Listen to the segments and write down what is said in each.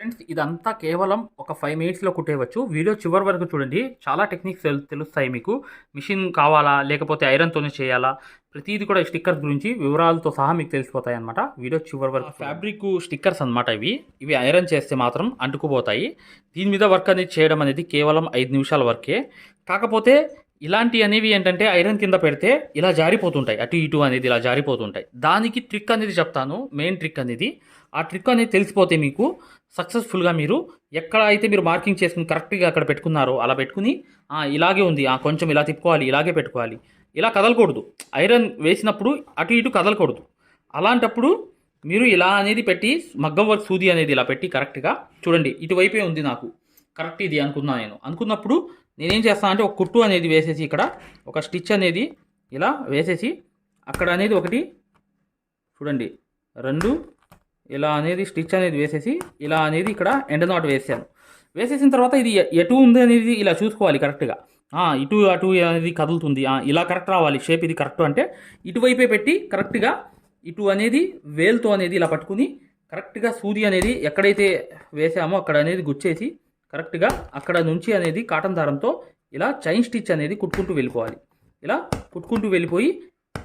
Friends ఇదంతా కేవలం ఒక 5 మినిట్స్లో కుట్టేయవచ్చు. వీడియో చివరి వరకు చూడండి. చాలా టెక్నిక్స్ తెలుస్తాయి మీకు. మిషన్ కావాలా లేకపోతే ఐరన్తోనే చేయాలా, ప్రతిదీ కూడా స్టిక్కర్స్ గురించి వివరాలతో సహా మీకు తెలిసిపోతాయి అనమాట. వీడియో చివరి వరకు. ఫ్యాబ్రిక్ స్టిక్కర్స్ అనమాట ఇవి ఐరన్ చేస్తే మాత్రం అంటుకుపోతాయి. దీని మీద వర్క్ అనేది చేయడం అనేది కేవలం 5 నిమిషాల వర్కే. కాకపోతే ఇలాంటి అనేవి ఏంటంటే ఐరన్ కింద పెడితే ఇలా జారిపోతుంటాయి, అటు ఇటు అనేది ఇలా జారిపోతుంటాయి. దానికి ట్రిక్ అనేది చెప్తాను, మెయిన్ ట్రిక్ అనేది. ఆ ట్రిక్ అనేది తెలిసిపోతే మీకు సక్సెస్ఫుల్గా మీరు ఎక్కడ అయితే మీరు మార్కింగ్ చేసుకుని కరెక్ట్గా అక్కడ పెట్టుకున్నారో అలా పెట్టుకుని ఇలాగే ఉంది, కొంచెం ఇలా తిప్పుకోవాలి, ఇలాగే పెట్టుకోవాలి, ఇలా కదలకూడదు. ఐరన్ వేసినప్పుడు అటు ఇటు కదలకూడదు. అలాంటప్పుడు మీరు ఇలా అనేది పెట్టి మగ్గం వర్క్ సూది అనేది ఇలా పెట్టి కరెక్ట్గా చూడండి, ఇటువైపే ఉంది నాకు కరెక్ట్ ఇది అనుకున్నాను. నేను అనుకున్నప్పుడు నేనేం చేస్తాను అంటే ఒక కుట్టు అనేది వేసేసి ఇక్కడ ఒక స్టిచ్ అనేది ఇలా వేసేసి అక్కడ అనేది ఒకటి చూడండి 2 ఇలా అనేది స్టిచ్ అనేది వేసేసి ఇలా అనేది ఇక్కడ ఎండ్ నాట్ వేసాను. వేసేసిన తర్వాత ఇది ఎటు ఉంది అనేది ఇలా చూసుకోవాలి కరెక్ట్గా. ఇటు అటు అనేది కదులుతుంది, ఇలా కరెక్ట్ రావాలి షేప్, ఇది కరెక్ట్ అంటే ఇటువైపే పెట్టి కరెక్ట్గా ఇటు అనేది వేలుతో అనేది ఇలా పట్టుకుని కరెక్ట్గా సూది అనేది ఎక్కడైతే వేసామో అక్కడ అనేది గుచ్చేసి కరెక్ట్గా అక్కడ నుంచి అనేది కాటన్ దారంతో ఇలా చైన్ స్టిచ్ అనేది కుట్టుకుంటూ వెళ్ళిపోవాలి. ఇలా కుట్టుకుంటూ వెళ్ళిపోయి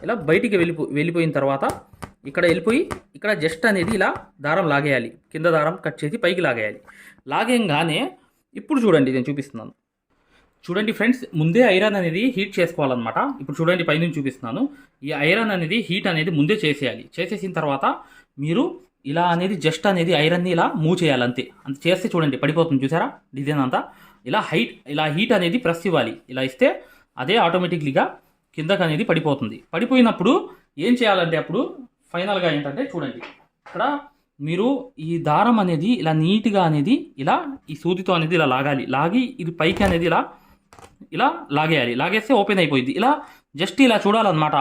ఇలా బయటికి వెళ్ళిపోయిన తర్వాత ఇక్కడ వెళ్ళిపోయి ఇక్కడ జస్ట్ అనేది ఇలా దారం లాగేయాలి, కింద దారం కట్ చేసి పైకి లాగేయాలి. లాగేయంగానే ఇప్పుడు చూడండి నేను చూపిస్తున్నాను. చూడండి ఫ్రెండ్స్, ముందే ఐరన్ అనేది హీట్ చేసుకోవాలన్నమాట. ఇప్పుడు చూడండి పైనుంచి చూపిస్తున్నాను. ఈ ఐరన్ అనేది హీట్ అనేది ముందే చేసేయాలి. చేసేసిన తర్వాత మీరు ఇలా అనేది జస్ట్ అనేది ఐరన్ని ఇలా మూవ్ చేయాలి, అంతే. అంత చేస్తే చూడండి పడిపోతుంది, చూసారా డిజైన్ అంతా. ఇలా హీట్ అనేది ప్రెస్ ఇవ్వాలి. ఇలా ఇస్తే అదే ఆటోమేటిక్లీగా కిందకు అనేది పడిపోతుంది. పడిపోయినప్పుడు ఏం చేయాలంటే అప్పుడు ఫైనల్గా ఏంటంటే చూడండి, ఇక్కడ మీరు ఈ దారం అనేది ఇలా నీట్గా అనేది ఇలా ఈ సూదితో అనేది ఇలా లాగి ఇది పైకి అనేది ఇలా లాగేయాలి. లాగేస్తే ఓపెన్ అయిపోయింది. ఇలా జస్ట్ ఇలా చూడాలన్నమాట.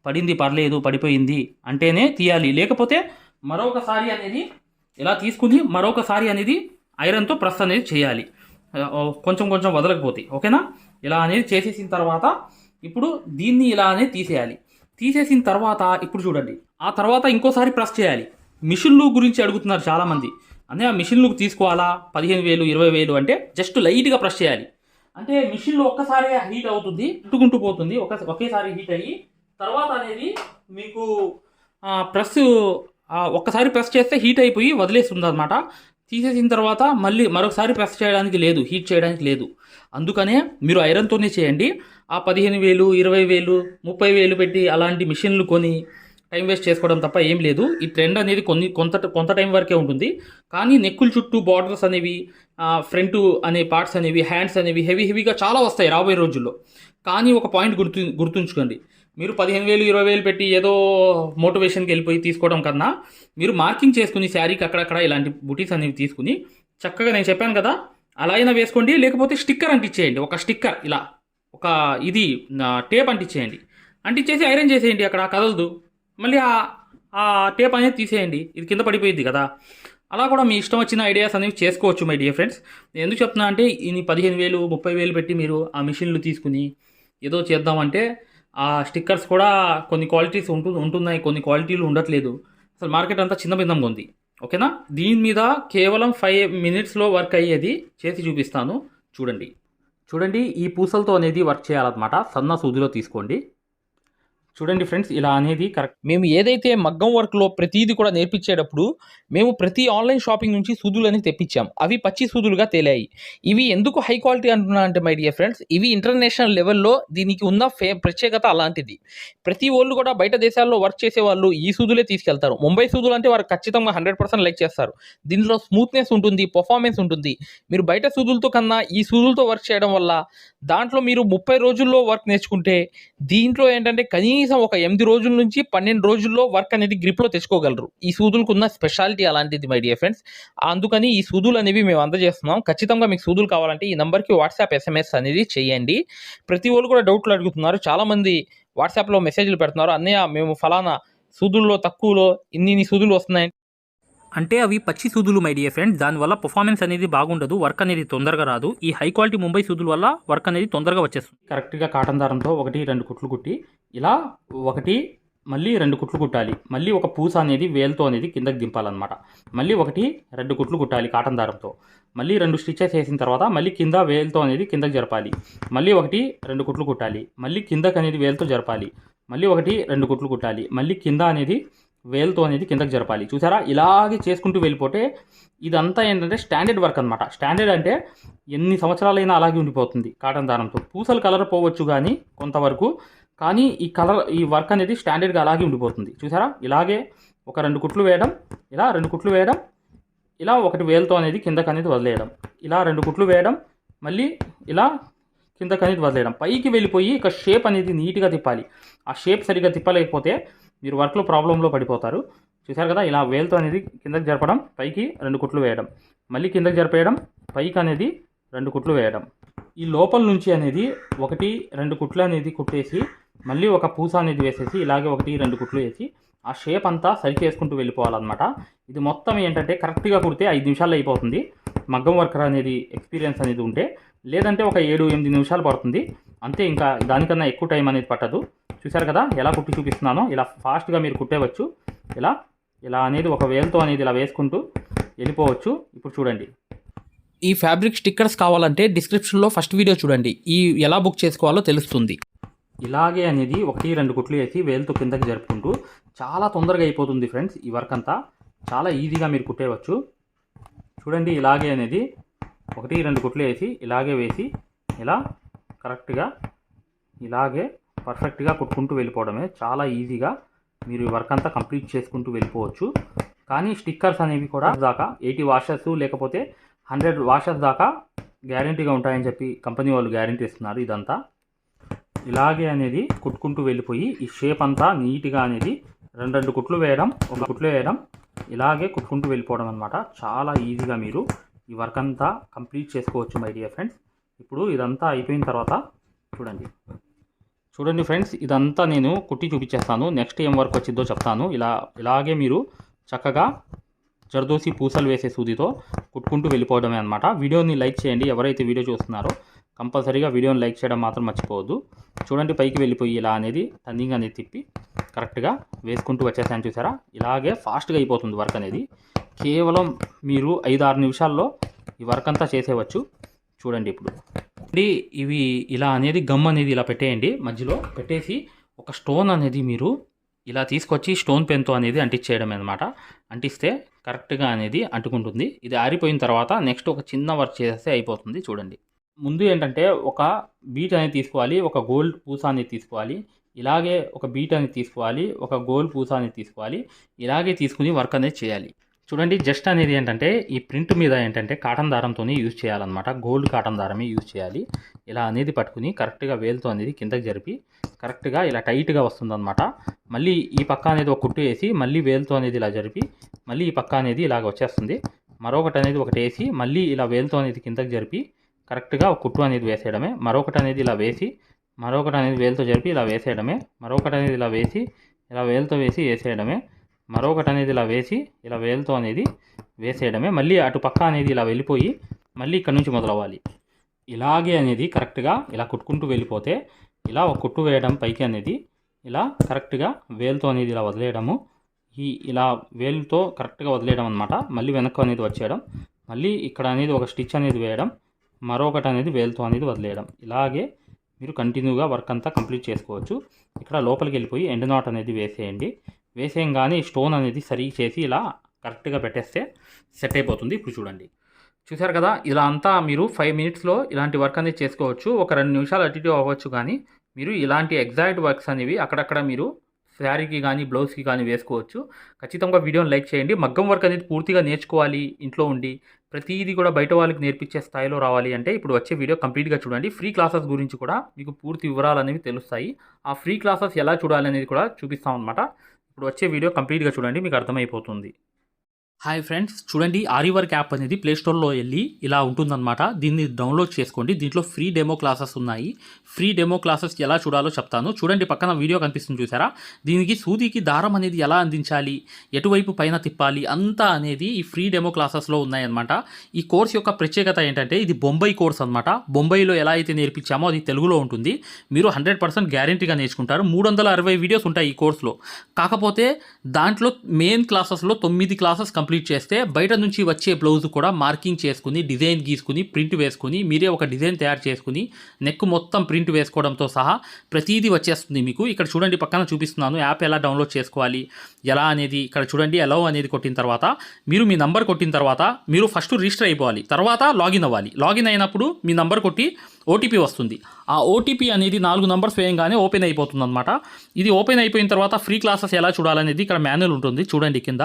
పడింది పర్లేదు, పడిపోయింది అంటేనే తీయాలి. లేకపోతే మరొకసారి అనేది ఇలా తీసుకుని మరొకసారి అనేది ఐరన్తో ప్రెస్ అనేది చేయాలి, కొంచెం కొంచెం వదలకపోతే. ఓకేనా? ఇలా అనేది చేసేసిన తర్వాత ఇప్పుడు దీన్ని ఇలా అనేది తీసేయాలి. తీసేసిన తర్వాత ఇప్పుడు చూడండి, ఆ తర్వాత ఇంకోసారి ప్రెస్ చేయాలి. మిషన్లు గురించి అడుగుతున్నారు చాలామంది. అంటే ఆ మిషన్లు తీసుకోవాలా 15,000 20,000 అంటే జస్ట్ లైట్గా ప్రెస్ చేయాలి. అంటే మిషన్లో ఒక్కసారి హీట్ అవుతుంది, చుట్టుకుంటూ పోతుంది, ఒకేసారి హీట్ అయ్యి తర్వాత అనేది మీకు ప్రెస్ ఒక్కసారి ప్రెస్ చేస్తే హీట్ అయిపోయి వదిలేస్తుంది అనమాట. తీసేసిన తర్వాత మళ్ళీ మరొకసారి ప్రెస్ చేయడానికి లేదు, హీట్ చేయడానికి లేదు. అందుకనే మీరు ఐరన్తోనే చేయండి. ఆ 15,000 20,000 30,000 పెట్టి అలాంటి మిషన్లు కొని టైం వేస్ట్ చేసుకోవడం తప్ప ఏం లేదు. ఈ ట్రెండ్ అనేది కొంత టైం వరకే ఉంటుంది. కానీ నెక్కుల చుట్టూ బార్డర్స్ అనేవి, ఫ్రంట్ అనే పార్ట్స్ అనేవి, హ్యాండ్స్ అనేవి హెవీగా చాలా వస్తాయి రాబోయే రోజుల్లో. కానీ ఒక పాయింట్ గుర్తుంచుకోండి, మీరు 15,000 20,000 పెట్టి ఏదో మోటివేషన్కి వెళ్ళిపోయి తీసుకోవడం కన్నా మీరు మార్కింగ్ చేసుకుని శారీకి అక్కడక్కడ ఇలాంటి బుటీస్ అనేవి తీసుకుని చక్కగా నేను చెప్పాను కదా అలా అయినా వేసుకోండి. లేకపోతే స్టిక్కర్ అంటించేయండి, ఒక స్టిక్కర్ ఇలా ఒక ఇది టేప్ అంటించేయండి. అంటించేసి ఐరన్ చేసేయండి, అక్కడ కదలదు. మళ్ళీ ఆ టేప్ అనేది తీసేయండి, ఇది కింద పడిపోయింది కదా. అలా కూడా మీ ఇష్టం వచ్చిన ఐడియాస్ అనేవి చేసుకోవచ్చు మై డియర్ ఫ్రెండ్స్. నేను ఎందుకు చెప్తున్నా అంటే ఇన్ని 15,000 30,000 పెట్టి మీరు ఆ మిషన్లు తీసుకుని ఏదో చేద్దామంటే ఆ స్టిక్కర్స్ కూడా కొన్ని క్వాలిటీస్ ఉంటున్నాయి, కొన్ని క్వాలిటీలు ఉండట్లేదు. అసలు మార్కెట్ అంతా చిన్న భిన్నంగా ఉంది. ఓకేనా? దీని మీద కేవలం 5 మినిట్స్లో వర్క్ అయ్యేది చేసి చూపిస్తాను. చూడండి ఈ పూసలతో అనేది వర్క్ చేయాలన్నమాట. సన్న సూదిలో తీసుకోండి. చూడండి ఫ్రెండ్స్, ఇలా అనేది కరెక్ట్. మేము ఏదైతే మగ్గం వర్క్లో ప్రతిదీ కూడా నేర్పించేటప్పుడు మేము ప్రతి ఆన్లైన్ షాపింగ్ నుంచి సూదులని తెప్పించాం. అవి పచ్చి సూదులుగా తేలాయి. ఇవి ఎందుకు హై క్వాలిటీ అంటున్నా అంటే మై డియర్ ఫ్రెండ్స్, ఇవి ఇంటర్నేషనల్ లెవెల్లో దీనికి ఉన్న ప్రత్యేకత అలాంటిది. ప్రతి వాళ్ళు కూడా బయట దేశాల్లో వర్క్ చేసే వాళ్ళు ఈ సూదులే తీసుకెళ్తారు. ముంబై సూదులు అంటే వారు ఖచ్చితంగా 100% లైక్ చేస్తారు. దీనిలో స్మూత్నెస్ ఉంటుంది, పర్ఫార్మెన్స్ ఉంటుంది. మీరు బయట సూదులతో కన్నా ఈ సూదులతో వర్క్ చేయడం వల్ల దాంట్లో మీరు 30 రోజుల్లో వర్క్ నేర్చుకుంటే దీంట్లో ఏంటంటే కనీసం ఒక 8 రోజుల నుంచి 12 రోజుల్లో వర్క్ అనేది గ్రిప్లో తెచ్చుకోగలరు. ఈ సూదులకు ఉన్న స్పెషాలిటీ అలాంటిది మై డియర్ ఫ్రెండ్స్. అందుకని ఈ సూదులు అనేవి మేము అందజేస్తున్నాం. ఖచ్చితంగా మీకు సూదులు కావాలంటే ఈ నెంబర్కి వాట్సాప్ SMS అనేది చేయండి. ప్రతి వాళ్ళు కూడా డౌట్లు అడుగుతున్నారు. చాలామంది వాట్సాప్లో మెసేజ్లు పెడుతున్నారు, అన్నయ్య మేము ఫలానా సూదుల్లో తక్కువలో ఇన్ని సూదులు వస్తున్నాయి అంటే అవి పచ్చి సూదులు మై డియర్ ఫ్రెండ్స్. దానివల్ల పర్ఫార్మెన్స్ అనేది బాగుండదు, వర్క్ అనేది తొందరగా రాదు. ఈ హై క్వాలిటీ ముంబై సూదుల వల్ల వర్క్ అనేది తొందరగా వచ్చేస్తుంది. కరెక్ట్గా కాటన్ దారంతో 1 2 కుట్లు కుట్టి ఇలా 1 మళ్ళీ 2 కుట్లు కుట్టాలి. మళ్ళీ ఒక పూస అనేది వేలుతో అనేది కిందకి దింపాలన్నమాట. మళ్ళీ 2 కుట్లు కుట్టాలి కాటన్ దారంతో. మళ్ళీ 2 స్టిచెస్ వేసిన తర్వాత మళ్ళీ కింద వేలుతో అనేది కిందకి జరపాలి. మళ్ళీ 2 కుట్లు కుట్టాలి. మళ్ళీ కిందకి అనేది వేలుతో జరపాలి. మళ్ళీ 2 కుట్లు కుట్టాలి. మళ్ళీ కింద అనేది వేలుతో అనేది కిందకి జరపాలి. చూసారా, ఇలాగే చేసుకుంటూ వెళ్ళిపోతే ఇదంతా ఏంటంటే స్టాండర్డ్ వర్క్ అనమాట. స్టాండర్డ్ అంటే ఎన్ని సంవత్సరాలైనా అలాగే ఉండిపోతుంది కాటన్ దారంతో. పూసలు కలర్ పోవచ్చు కానీ కొంతవరకు, కానీ ఈ వర్క్ అనేది స్టాండర్డ్గా అలాగే ఉండిపోతుంది. చూసారా, ఇలాగే ఒక 2 కుట్లు వేయడం, ఇలా 2 కుట్లు వేయడం, ఇలా ఒకటి వేలుతో అనేది కిందకి అనేది వదిలేయడం, ఇలా 2 కుట్లు వేయడం, మళ్ళీ ఇలా కిందకి అనేది వదిలేయడం. పైకి వెళ్ళిపోయి ఇక షేప్ అనేది నీట్గా తిప్పాలి. ఆ షేప్ సరిగ్గా తిప్పలేకపోతే మీరు వర్క్లో ప్రాబ్లంలో పడిపోతారు. చూసారు కదా, ఇలా వేలుతో అనేది కిందకి జరపడం, పైకి 2 కుట్లు వేయడం, మళ్ళీ కిందకి జరిపేయడం, పైకి అనేది 2 కుట్లు వేయడం. ఈ లోపల నుంచి అనేది 1-2 కుట్లు అనేది కుట్టేసి మళ్ళీ ఒక పూస అనేది వేసేసి ఇలాగే 1-2 కుట్లు వేసి ఆ షేప్ అంతా సరికి వేసుకుంటూ వెళ్ళిపోవాలన్నమాట. ఇది మొత్తం ఏంటంటే కరెక్ట్గా కుడితే 5 నిమిషాల్లో అయిపోతుంది. మగ్గం వర్కర్ అనేది ఎక్స్పీరియన్స్ అనేది ఉంటే, లేదంటే ఒక 7-8 నిమిషాలు పడుతుంది అంతే. ఇంకా దానికన్నా ఎక్కువ టైం అనేది పట్టదు. చూసారు కదా ఎలా కుట్టి చూపిస్తున్నానో, ఇలా ఫాస్ట్గా మీరు కుట్టేవచ్చు. ఇలా అనేది ఒక వేలుతో అనేది ఇలా వేసుకుంటూ వెళ్ళిపోవచ్చు. ఇప్పుడు చూడండి, ఈ ఫ్యాబ్రిక్ స్టిక్కర్స్ కావాలంటే డిస్క్రిప్షన్లో ఫస్ట్ వీడియో చూడండి, ఎలా బుక్ చేసుకోవాలో తెలుస్తుంది. ఇలాగే అనేది 1-2 కుట్లు వేసి వేలుతో కిందకి జరుపుకుంటూ చాలా తొందరగా అయిపోతుంది ఫ్రెండ్స్. ఈ వర్క్ అంతా చాలా ఈజీగా మీరు కుట్టేయవచ్చు. చూడండి, ఇలాగే అనేది 1-2 కుట్లు వేసి ఇలాగే వేసి ఇలా కరెక్ట్గా ఇలాగే పర్ఫెక్ట్గా కుట్టుకుంటూ వెళ్ళిపోవడమే. చాలా ఈజీగా మీరు ఈ వర్క్ అంతా కంప్లీట్ చేసుకుంటూ వెళ్ళిపోవచ్చు. కానీ స్టిక్కర్స్ అనేవి కూడా దాకా 80 వాషెస్ లేకపోతే 100 వాషెస్ దాకా గ్యారంటీగా ఉంటాయని చెప్పి కంపెనీ వాళ్ళు గ్యారంటీ ఇస్తున్నారు. ఇదంతా ఇలాగే అనేది కుట్టుకుంటూ వెళ్ళిపోయి ఈ షేప్ అంతా నీట్గా అనేది 2 కుట్లు వేయడం, 1 కుట్లు వేయడం, ఇలాగే కుట్టుకుంటూ వెళ్ళిపోవడం అనమాట. చాలా ఈజీగా మీరు ఈ వర్క్ అంతా కంప్లీట్ చేసుకోవచ్చు మై డియర్ ఫ్రెండ్స్. ఇప్పుడు ఇదంతా అయిపోయిన తర్వాత చూడండి ఫ్రెండ్స్, ఇదంతా నేను కుట్టి చూపించేస్తాను. నెక్స్ట్ ఏం వర్క్ వచ్చిందో చెప్తాను. ఇలాగే మీరు చక్కగా జర్దోసి పూసలు వేసే సూదితో కుట్టుకుంటూ వెళ్ళిపోవడమే అనమాట. వీడియోని లైక్ చేయండి. ఎవరైతే వీడియో చూస్తున్నారో కంపల్సరీగా వీడియోని లైక్ చేయడం మాత్రం మర్చిపోవద్దు. చూడండి, పైకి వెళ్ళిపోయి ఇలా అనేది టర్నింగ్ అనేది తిప్పి కరెక్ట్గా వేసుకుంటూ వచ్చేసాను. చూసారా, ఇలాగే ఫాస్ట్గా అయిపోతుంది వర్క్ అనేది. కేవలం మీరు 5-6 నిమిషాల్లో ఈ వర్క్ అంతా చేసేవచ్చు. చూడండి, ఇప్పుడు ఇవి ఇలా అనేది గమ్ అనేది ఇలా పెట్టేయండి. మధ్యలో పెట్టేసి ఒక స్టోన్ అనేది మీరు ఇలా తీసుకొచ్చి స్టోన్ పెన్తో అనేది అంటించేయడం అనమాట. అంటిస్తే కరెక్ట్గా అనేది అంటుకుంటుంది. ఇది ఆరిపోయిన తర్వాత నెక్స్ట్ ఒక చిన్న వర్క్ చేస్తే అయిపోతుంది. చూడండి, ముందు ఏంటంటే ఒక బీట్ అనేది తీసుకోవాలి, ఒక గోల్డ్ పూస అనేది తీసుకోవాలి, ఇలాగే ఒక బీట్ అనేది తీసుకోవాలి, ఒక గోల్డ్ పూస అనేది తీసుకోవాలి. ఇలాగే తీసుకుని వర్క్ అనేది చేయాలి. చూడండి, జస్ట్ అనేది ఏంటంటే ఈ ప్రింట్ మీద ఏంటంటే కాటన్ దారంతోనే యూజ్ చేయాలన్నమాట. గోల్డ్ కాటన్ దారమే యూజ్ చేయాలి. ఇలా అనేది పట్టుకుని కరెక్ట్గా వేలుతో అనేది కిందకి జరిపి కరెక్ట్గా ఇలా టైట్గా వస్తుందన్నమాట. మళ్ళీ ఈ పక్క అనేది ఒక కుట్టు వేసి మళ్ళీ వేలుతో అనేది ఇలా జరిపి మళ్ళీ ఈ పక్క అనేది ఇలాగ వచ్చేస్తుంది. మరొకటి అనేది ఒకటి వేసి మళ్ళీ ఇలా వేలుతో అనేది కిందకి జరిపి కరెక్ట్గా ఒక కుట్టు అనేది వేసేయడమే. మరొకటి అనేది ఇలా వేసి మరొకటి అనేది వేలుతో జరిపి ఇలా వేసేయడమే. మరొకటి అనేది ఇలా వేసి ఇలా వేలుతో వేసి వేసేయడమే. మరొకటి అనేది ఇలా వేసి ఇలా వేలుతో అనేది వేసేయడమే. మళ్ళీ అటు పక్క అనేది ఇలా వెళ్ళిపోయి మళ్ళీ ఇక్కడ నుంచి మొదలవ్వాలి. ఇలాగే అనేది కరెక్ట్గా ఇలా కుట్టుకుంటూ వెళ్ళిపోతే ఇలా ఒక కుట్టు వేయడం పైకి అనేది ఇలా కరెక్ట్గా వేలుతో అనేది ఇలా వదిలేయడము. ఇలా వేలుతో కరెక్ట్గా వదిలేయడం అనమాట. మళ్ళీ వెనక్కు అనేది వచ్చేయడం, మళ్ళీ ఇక్కడ అనేది ఒక స్టిచ్ అనేది వేయడం, మరొకటి అనేది వేలుతో అనేది వదిలేయడం. ఇలాగే మీరు కంటిన్యూగా వర్క్ అంతా కంప్లీట్ చేసుకోవచ్చు. ఇక్కడ లోపలికి వెళ్ళిపోయి ఎండ్ నాట్ అనేది వేసేయండి. వేసేయంగానే స్టోన్ అనేది సరిగ్గా చేసి ఇలా కరెక్ట్గా పెట్టేస్తే సెట్ అయిపోతుంది. ఇప్పుడు చూసారు కదా, ఇలా అంతా మీరు 5 మినిట్స్లో ఇలాంటి వర్క్ అనేది చేసుకోవచ్చు. ఒక 2 నిమిషాలు అటు ఇటు అవ్వచ్చు, కానీ మీరు ఇలాంటి ఎగ్జాక్ట్ వర్క్స్ అనేవి అక్కడక్కడ మీరు శారీకి కానీ బ్లౌజ్కి కానీ వేసుకోవచ్చు. ఖచ్చితంగా వీడియోని లైక్ చేయండి. మగ్గం వర్క్ అనేది పూర్తిగా నేర్చుకోవాలి ఇంట్లో ఉండి, ప్రతిదీ కూడా బయట వాళ్ళకి నేర్పించే స్థాయిలో రావాలి అంటే ఇప్పుడు వచ్చే వీడియో కంప్లీట్గా చూడండి. ఫ్రీ క్లాసెస్ గురించి కూడా మీకు పూర్తి వివరాలు అనేవి తెలుస్తాయి. ఆ ఫ్రీ క్లాసెస్ ఎలా చూడాలి అనేది కూడా చూపిస్తాం అనమాట. ఇప్పుడు వచ్చే వీడియో కంప్లీట్గా చూడండి, మీకు అర్థమైపోతుంది. హాయ్ ఫ్రెండ్స్, చూడండి ఆరివర్క్ యాప్ అనేది ప్లే స్టోర్లో వెళ్ళి ఇలా ఉంటుందన్నమాట. దీన్ని డౌన్లోడ్ చేసుకోండి. దీంట్లో ఫ్రీ డెమో క్లాసెస్ ఉన్నాయి. ఫ్రీ డెమో క్లాసెస్ ఎలా చూడాలో చెప్తాను. చూడండి, పక్కన వీడియో కనిపిస్తుంది చూసారా? దీనికి సూదికి దారం అనేది ఎలా అందించాలి, ఎటువైపు పైన తిప్పాలి అంతా అనేది ఈ ఫ్రీ డెమో క్లాసెస్లో ఉన్నాయన్నమాట. ఈ కోర్స్ యొక్క ప్రత్యేకత ఏంటంటే ఇది బొంబాయి కోర్స్ అనమాట. బొంబాయిలో ఎలా అయితే నేర్పించామో అది తెలుగులో ఉంటుంది. మీరు 100% గ్యారంటీగా నేర్చుకుంటారు. 360 వీడియోస్ ఉంటాయి ఈ కోర్సులో. కాకపోతే దాంట్లో మెయిన్ క్లాసెస్లో 9 క్లాసెస్ కంప్లీట్ చేస్తే బయట నుంచి వచ్చే బ్లౌజ్ కూడా మార్కింగ్ చేసుకుని, డిజైన్ గీసుకుని, ప్రింట్ వేసుకుని, మీరే ఒక డిజైన్ తయారు చేసుకుని, నెక్ మొత్తం ప్రింట్ వేసుకోవడంతో సహా ప్రతిదీ వచ్చేస్తుంది మీకు. ఇక్కడ చూడండి, పక్కన చూపిస్తున్నాను యాప్ ఎలా డౌన్లోడ్ చేసుకోవాలి ఎలా అనేది. ఇక్కడ చూడండి, అలౌ అనేది కొట్టిన తర్వాత మీరు మీ నంబర్ కొట్టిన తర్వాత మీరు ఫస్ట్ రిజిస్టర్ అయిపోవాలి, తర్వాత లాగిన్ అవ్వాలి. లాగిన్ అయినప్పుడు మీ నంబర్ కొట్టి ఓటీపీ వస్తుంది. ఆ ఓటీపీ అనేది 4 నంబర్స్ వేయంగానే ఓపెన్ అయిపోతుంది అనమాట. ఇది ఓపెన్ అయిపోయిన తర్వాత ఫ్రీ క్లాసెస్ ఎలా చూడాలనేది ఇక్కడ మాన్యువల్ ఉంటుంది చూడండి కింద.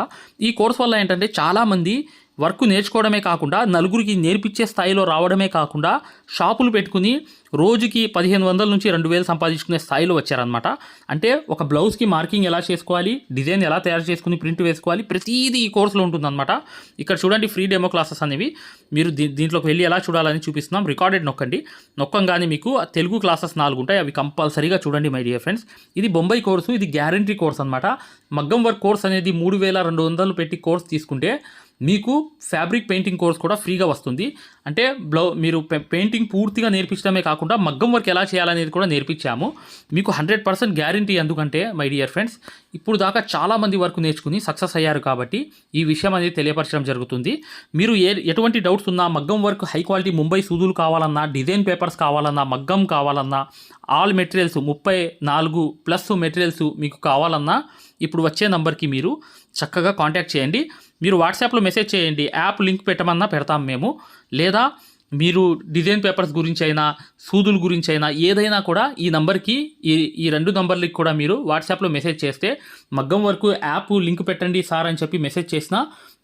ఈ కోర్స్ వల్ల ఏంటంటే చాలామంది వర్క్ నేర్చుకోవడమే కాకుండా నలుగురికి నేర్పించే స్థాయిలో రావడమే కాకుండా షాపులు పెట్టుకుని రోజుకి 1500 నుంచి 2000 సంపాదించుకునే స్థాయిలో వచ్చారనమాట. అంటే ఒక బ్లౌజ్కి మార్కింగ్ ఎలా చేసుకోవాలి, డిజైన్ ఎలా తయారు చేసుకుని ప్రింట్ వేసుకోవాలి, ప్రతిదీ ఈ కోర్సులో ఉంటుందన్నమాట. ఇక్కడ చూడండి ఫ్రీ డెమో క్లాసెస్ అనేవి మీరు దీంట్లోకి వెళ్ళి ఎలా చూడాలని చూపిస్తున్నాం. రికార్డెడ్ నొక్కంగానే మీకు తెలుగు క్లాసెస్ 4 ఉంటాయి. అవి కంపల్సరీగా చూడండి మై డియర్ ఫ్రెండ్స్. ఇది బొంబాయి కోర్సు, ఇది గ్యారంటీ కోర్స్ అనమాట. మగ్గం వర్క్ కోర్స్ అనేది 3200 పెట్టి కోర్స్ తీసుకుంటే మీకు ఫ్యాబ్రిక్ పెయింటింగ్ కోర్స్ కూడా ఫ్రీగా వస్తుంది. అంటే మీరు పెయింటింగ్ పూర్తిగా నేర్పించడమే కాకుండా మగ్గం వర్క్ ఎలా చేయాలనేది కూడా నేర్పించాము మీకు. 100% గ్యారంటీ. ఎందుకంటే మై డియర్ ఫ్రెండ్స్, ఇప్పుడు దాకా చాలామంది వర్క్ నేర్చుకుని సక్సెస్ అయ్యారు కాబట్టి ఈ విషయం అనేది తెలియపరచడం జరుగుతుంది. మీరు ఎటువంటి డౌట్స్ ఉన్నా, మగ్గం వర్క్ హై క్వాలిటీ ముంబై సూదులు కావాలన్నా, డిజైన్ పేపర్స్ కావాలన్నా, మగ్గం కావాలన్నా, ఆల్ మెటీరియల్స్ 34+ మెటీరియల్స్ మీకు కావాలన్నా ఇప్పుడు వచ్చే నంబర్కి మీరు చక్కగా కాంటాక్ట్ చేయండి. మీరు వాట్సాప్లో మెసేజ్ చేయండి, యాప్ లింక్ పెట్టమన్నా పెడతాం మేము. లేదా మీరు డిజైన్ పేపర్స్ గురించి అయినా, సూదుల గురించి అయినా ఏదైనా కూడా ఈ నంబర్కి, ఈ 2 నంబర్లకి కూడా మీరు వాట్సాప్లో మెసేజ్ చేస్తే మగ్గం వరకు యాప్ లింక్ పెట్టండి సార్ అని చెప్పి మెసేజ్ చేసినా,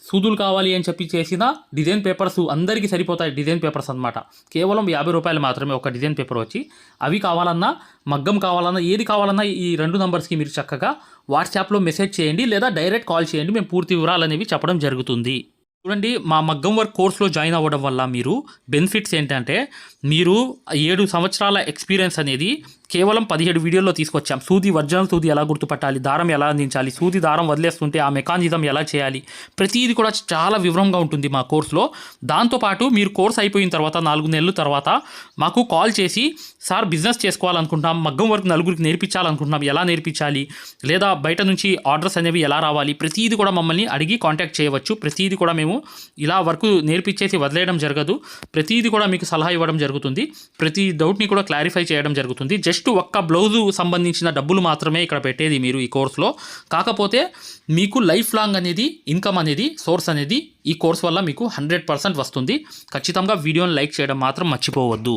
సూదులు కావాలి అని చెప్పి చేసిన డిజైన్ పేపర్స్ అందరికీ సరిపోతాయి. డిజైన్ పేపర్స్ అనమాట కేవలం 50 రూపాయలు మాత్రమే ఒక డిజైన్ పేపర్ వచ్చి. అవి కావాలన్నా, మగ్గం కావాలన్నా, ఏది కావాలన్నా ఈ 2 నంబర్స్కి మీరు చక్కగా వాట్సాప్లో మెసేజ్ చేయండి లేదా డైరెక్ట్ కాల్ చేయండి. మేము పూర్తి వివరాలు అనేవి చెప్పడం జరుగుతుంది. చూడండి, మా మగ్గం వర్క్ కోర్సులో జాయిన్ అవ్వడం వల్ల మీరు బెనిఫిట్స్ ఏంటంటే, మీరు 7 సంవత్సరాల ఎక్స్పీరియన్స్ అనేది కేవలం 17 వీడియోల్లో తీసుకొచ్చాం. ఒరిజినల్ సూది ఎలా గుర్తుపట్టాలి, దారం ఎలా అందించాలి, సూది దారం వదిలేస్తుంటే ఆ మెకానిజం ఎలా చేయాలి, ప్రతిదీ కూడా చాలా వివరంగా ఉంటుంది మా కోర్సులో. దాంతోపాటు మీరు కోర్స్ అయిపోయిన తర్వాత 4 నెలల తర్వాత మాకు కాల్ చేసి, సార్ బిజినెస్ చేసుకోవాలనుకుంటున్నాం, మగ్గం వర్క్ నలుగురికి నేర్పించాలనుకుంటున్నాం, ఎలా నేర్పించాలి, లేదా బయట నుంచి ఆర్డర్స్ అనేవి ఎలా రావాలి, ప్రతిదీ కూడా మమ్మల్ని అడిగి కాంటాక్ట్ చేయవచ్చు. ప్రతిదీ కూడా మేము ఇలా వర్క్ నేర్పించేసి వదిలేయడం జరగదు. ప్రతిదీ కూడా మీకు సలహా ఇవ్వడం జరుగుతుంది. ప్రతి డౌట్ని కూడా క్లారిఫై చేయడం జరుగుతుంది. జస్ట్ ఒక్క బ్లౌజు సంబంధించిన డబ్బులు మాత్రమే ఇక్కడ పెట్టేది మీరు ఈ కోర్సులో. కాకపోతే మీకు లైఫ్ లాంగ్ అనేది ఇన్కమ్ అనేది, సోర్స్ అనేది ఈ కోర్స్ వల్ల మీకు 100% వస్తుంది. ఖచ్చితంగా వీడియోని లైక్ చేయడం మాత్రం మర్చిపోవద్దు.